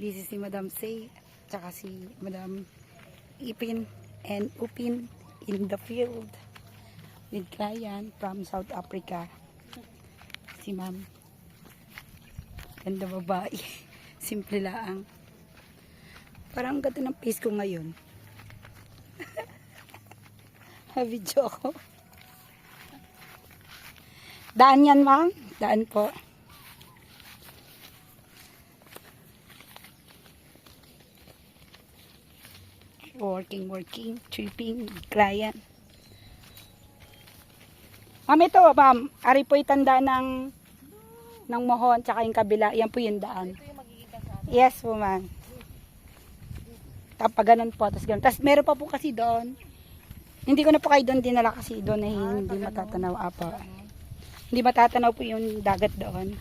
Busy si Madam Say, tsaka si Madam Ipin and Upin in the field with client from South Africa. Si Ma'am. Ganda babae. Simple lang. Parang ganda ng face ko ngayon. Video ko. Daan yan, ma'am? Daan po. Working, tripping, client. Ma'am, ito, ma'am. Ari po itanda ng mohon, tsaka yung kabila. Yan po yung daan. Yes po, ma'am. Tapos ganun po. Tapos meron pa po kasi doon. Hindi ko na po kayo doon dinala kasi doon na hindi matatanaw. Apa. Hindi matatanaw po yung dagat doon.